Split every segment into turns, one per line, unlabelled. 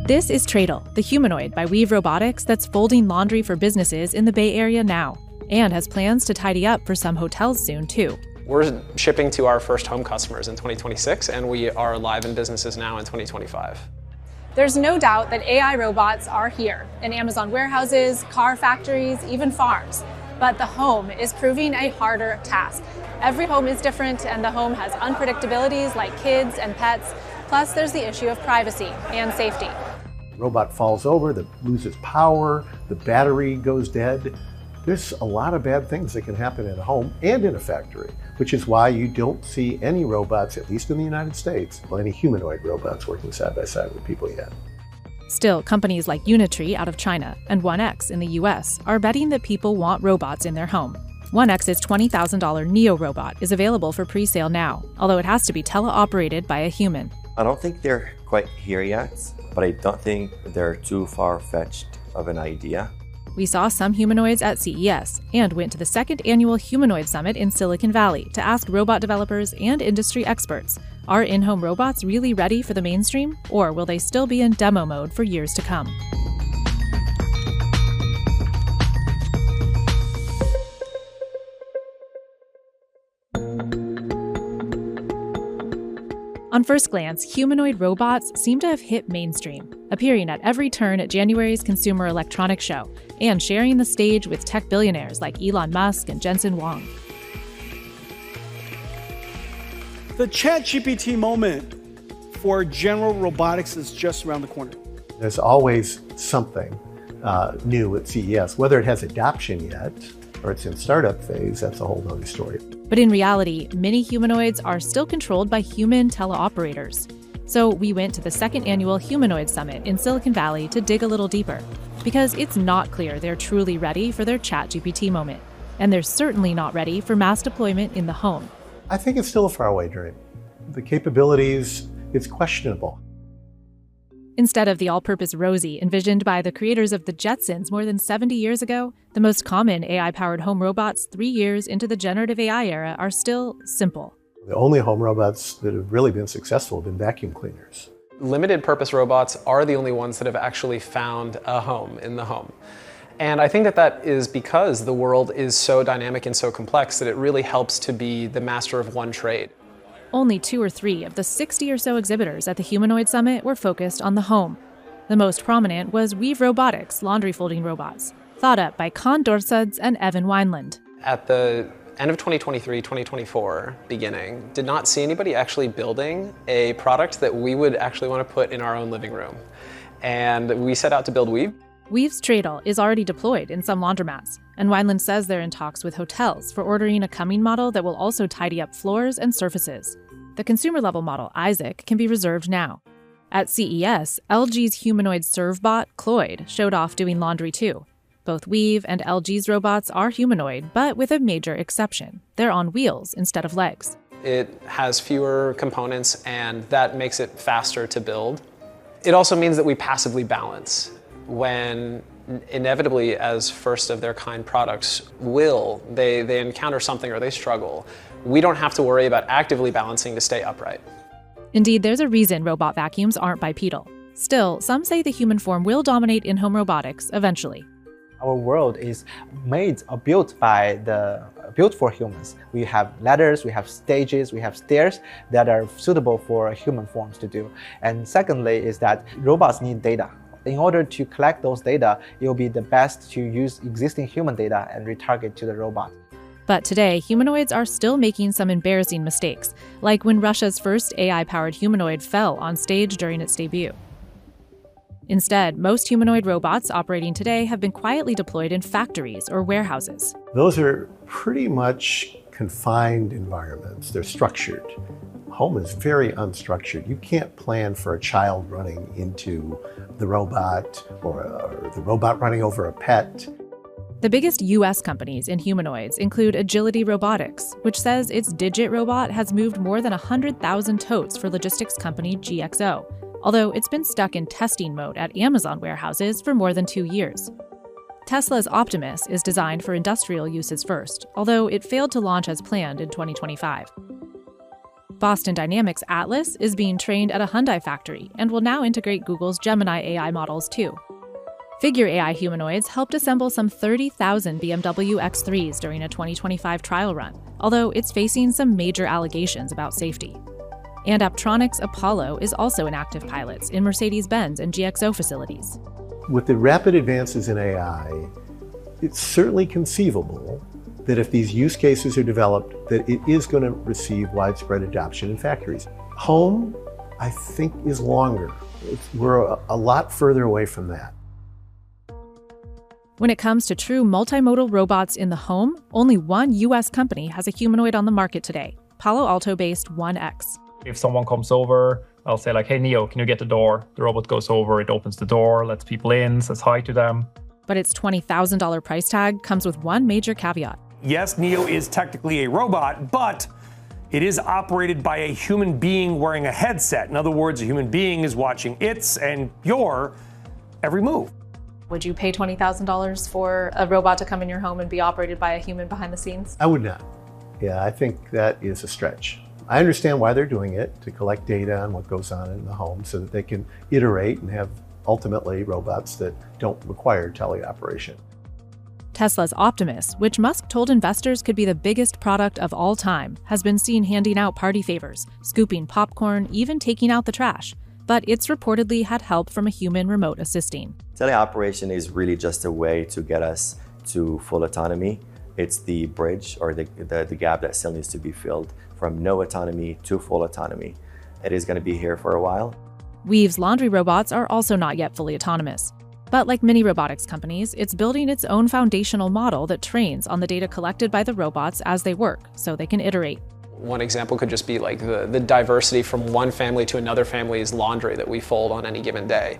This is Tradle, the humanoid by Weave Robotics that's folding laundry for businesses in the Bay Area now, and has plans to tidy up for some hotels soon, too.
We're shipping to our first home customers in 2026, and we are live in businesses now in 2025.
There's no doubt that AI robots are here, in Amazon warehouses, car factories, even farms. But the home is proving a harder task. Every home is different, and the home has unpredictabilities like kids and pets. Plus, there's the issue of privacy and safety.
Robot falls over, loses power, the battery goes dead. There's a lot of bad things that can happen in a home and in a factory, which is why you don't see any robots, at least in the United States, or any humanoid robots working side by side with people yet.
Still, companies like Unitree out of China and 1X in the US are betting that people want robots in their home. 1X's $20,000 Neo robot is available for pre-sale now, although it has to be teleoperated by a human.
I don't think they're quite here yet, but I don't think they're too far-fetched of an idea.
We saw some humanoids at CES and went to the second annual Humanoid Summit in Silicon Valley to ask robot developers and industry experts, are in-home robots really ready for the mainstream, or will they still be in demo mode for years to come? On first glance, humanoid robots seem to have hit mainstream, appearing at every turn at January's Consumer Electronics Show and sharing the stage with tech billionaires like Elon Musk and Jensen Huang.
The ChatGPT moment for general robotics is just around the corner.
There's always something new at CES. Whether it has adoption yet or it's in startup phase, that's a whole other story.
But in reality, many humanoids are still controlled by human teleoperators. So we went to the second annual Humanoid Summit in Silicon Valley to dig a little deeper, because it's not clear they're truly ready for their ChatGPT moment. And they're certainly not ready for mass deployment in the home.
I think it's still a faraway dream. The capabilities, it's questionable.
Instead of the all-purpose Rosie envisioned by the creators of the Jetsons more than 70 years ago, the most common AI-powered home robots 3 years into the generative AI era are still simple.
The only home robots that have really been successful have been vacuum cleaners.
Limited purpose robots are the only ones that have actually found a home in the home. And I think that is because the world is so dynamic and so complex that it really helps to be the master of one trade.
Only 2 or 3 of the 60 or so exhibitors at the Humanoid Summit were focused on the home. The most prominent was Weave Robotics laundry folding robots, thought up by Con Dorsuds and Evan Wineland.
At the end of 2023, 2024 beginning, did not see anybody actually building a product that we would actually want to put in our own living room. And we set out to build Weave.
Weave's Tradle is already deployed in some laundromats, and Wineland says they're in talks with hotels for ordering a coming model that will also tidy up floors and surfaces. The consumer-level model, Isaac, can be reserved now. At CES, LG's humanoid serve-bot, Cloyd, showed off doing laundry too. Both Weave and LG's robots are humanoid, but with a major exception. They're on wheels instead of legs.
It has fewer components, and that makes it faster to build. It also means that we passively balance. When inevitably, as first of their kind products they encounter something or they struggle, we don't have to worry about actively balancing to stay upright.
Indeed, there's a reason robot vacuums aren't bipedal. Still, some say the human form will dominate in-home robotics eventually.
Our world is made or built for humans. We have ladders, we have stages, we have stairs that are suitable for human forms to do. And secondly is that robots need data. In order to collect those data, it will be the best to use existing human data and retarget to the robot.
But today, humanoids are still making some embarrassing mistakes, like when Russia's first AI-powered humanoid fell on stage during its debut. Instead, most humanoid robots operating today have been quietly deployed in factories or warehouses.
Those are pretty much confined environments. They're structured. Home is very unstructured. You can't plan for a child running into the robot or the robot running over a pet.
The biggest US companies in humanoids include Agility Robotics, which says its Digit robot has moved more than 100,000 totes for logistics company GXO, although it's been stuck in testing mode at Amazon warehouses for more than 2 years. Tesla's Optimus is designed for industrial uses first, although it failed to launch as planned in 2025. Boston Dynamics' Atlas is being trained at a Hyundai factory and will now integrate Google's Gemini AI models too. Figure AI humanoids helped assemble some 30,000 BMW X3s during a 2025 trial run, although it's facing some major allegations about safety. And Apptronic's Apollo is also in active pilots in Mercedes-Benz and GXO facilities.
With the rapid advances in AI, it's certainly conceivable that if these use cases are developed, that it is going to receive widespread adoption in factories. Home, I think, is longer. We're a lot further away from that.
When it comes to true multimodal robots in the home, only one US company has a humanoid on the market today, Palo Alto-based 1X.
If someone comes over, I'll say like, hey, Neo, can you get the door? The robot goes over, it opens the door, lets people in, says hi to them.
But its $20,000 price tag comes with one major caveat.
Yes, Neo is technically a robot, but it is operated by a human being wearing a headset. In other words, a human being is watching its and your every move.
Would you pay $20,000 for a robot to come in your home and be operated by a human behind the scenes?
I would not. Yeah, I think that is a stretch. I understand why they're doing it, to collect data on what goes on in the home so that they can iterate and have ultimately robots that don't require teleoperation.
Tesla's Optimus, which Musk told investors could be the biggest product of all time, has been seen handing out party favors, scooping popcorn, even taking out the trash. But it's reportedly had help from a human remote assisting.
Teleoperation is really just a way to get us to full autonomy. It's the bridge or the gap that still needs to be filled from no autonomy to full autonomy. It is going to be here for a while.
Weave's laundry robots are also not yet fully autonomous. But like many robotics companies, it's building its own foundational model that trains on the data collected by the robots as they work, so they can iterate.
One example could just be like the diversity from one family to another family's laundry that we fold on any given day.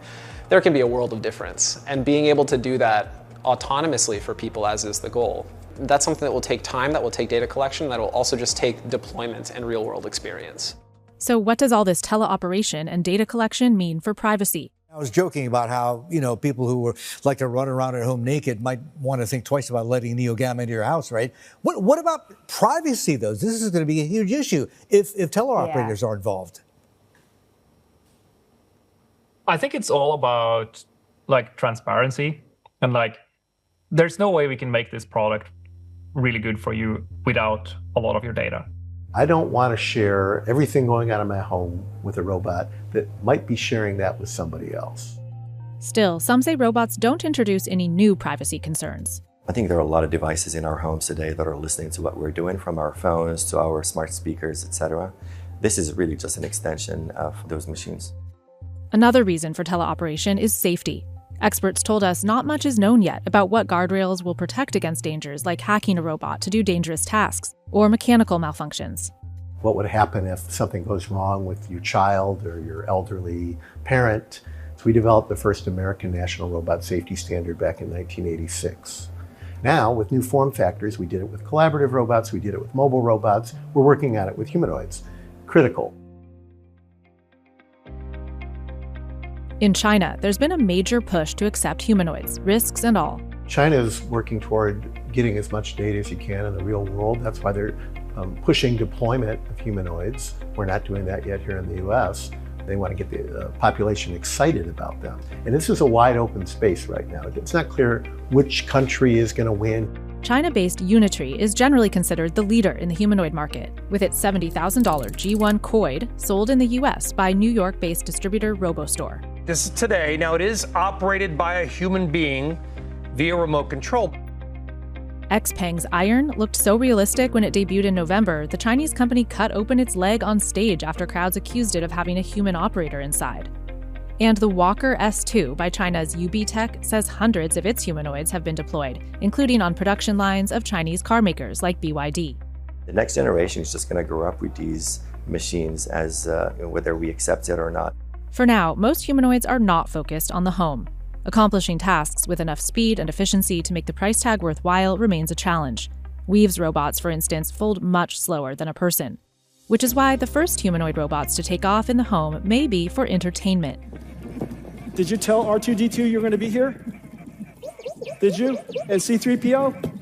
There can be a world of difference, and being able to do that autonomously for people, as is the goal, that's something that will take time, that will take data collection, that will also just take deployment and real-world experience.
So what does all this teleoperation and data collection mean for privacy?
I was joking about how, people who like to run around at home naked might want to think twice about letting Neo Gamma into your house, right? What about privacy, though? This is going to be a huge issue if teleoperators are involved.
I think it's all about transparency and there's no way we can make this product really good for you without a lot of your data.
I don't want to share everything going on in my home with a robot that might be sharing that with somebody else.
Still, some say robots don't introduce any new privacy concerns.
I think there are a lot of devices in our homes today that are listening to what we're doing, from our phones to our smart speakers, etc. This is really just an extension of those machines.
Another reason for teleoperation is safety. Experts told us not much is known yet about what guardrails will protect against dangers like hacking a robot to do dangerous tasks or mechanical malfunctions.
What would happen if something goes wrong with your child or your elderly parent? So we developed the first American National Robot Safety Standard back in 1986. Now, with new form factors, we did it with collaborative robots, we did it with mobile robots, we're working on it with humanoids. Critical.
In China, there's been a major push to accept humanoids, risks and all.
China is working toward getting as much data as you can in the real world. That's why they're pushing deployment of humanoids. We're not doing that yet here in the US. They want to get the population excited about them. And this is a wide open space right now. It's not clear which country is going to win.
China-based Unitree is generally considered the leader in the humanoid market, with its $70,000 G1 Koid sold in the US by New York-based distributor RoboStore.
This is today. Now, it is operated by a human being via remote control.
XPeng's Iron looked so realistic when it debuted in November, the Chinese company cut open its leg on stage after crowds accused it of having a human operator inside. And the Walker S2 by China's UBTech says hundreds of its humanoids have been deployed, including on production lines of Chinese car makers like BYD.
The next generation is just going to grow up with these machines as whether we accept it or not.
For now, most humanoids are not focused on the home. Accomplishing tasks with enough speed and efficiency to make the price tag worthwhile remains a challenge. Weave's robots, for instance, fold much slower than a person, which is why the first humanoid robots to take off in the home may be for entertainment.
Did you tell R2-D2 you're going to be here? Did you? And C-3PO?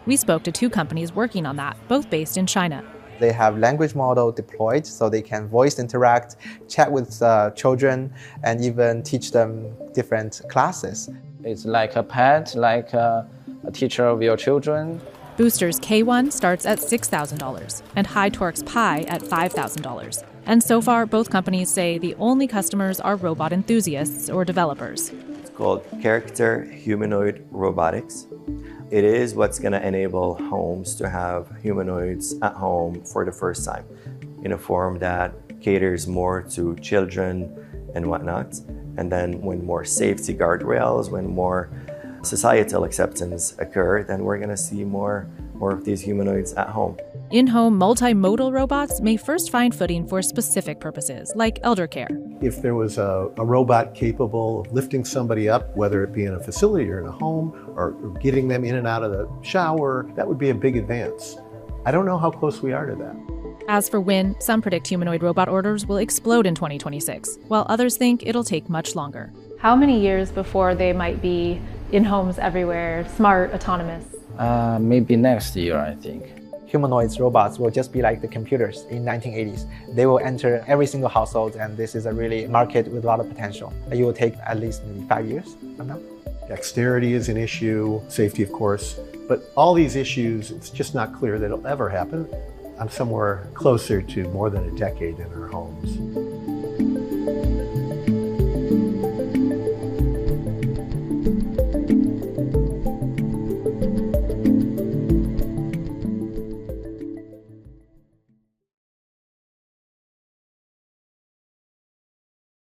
We spoke to two companies working on that, both based in China.
They have language model deployed so they can voice interact, chat with children, and even teach them different classes.
It's like a pet, like a teacher of your children.
Booster's K1 starts at $6,000 and High Torque's Pi at $5,000. And so far, both companies say the only customers are robot enthusiasts or developers.
It's called character humanoid robotics. It is what's going to enable homes to have humanoids at home for the first time in a form that caters more to children and whatnot. And then when more safety guardrails, when more societal acceptance occur, then we're going to see more of these humanoids at home.
In-home multimodal robots may first find footing for specific purposes, like elder care.
If there was a robot capable of lifting somebody up, whether it be in a facility or in a home, or getting them in and out of the shower, that would be a big advance. I don't know how close we are to that.
As for when, some predict humanoid robot orders will explode in 2026, while others think it'll take much longer.
How many years before they might be in homes everywhere, smart, autonomous?
Maybe next year, I think.
Humanoids robots will just be like the computers in 1980s. They will enter every single household, and this is a really market with a lot of potential. It will take at least maybe 5 years from now.
Dexterity is an issue, safety of course, but all these issues, it's just not clear that it'll ever happen. I'm somewhere closer to more than a decade in our homes.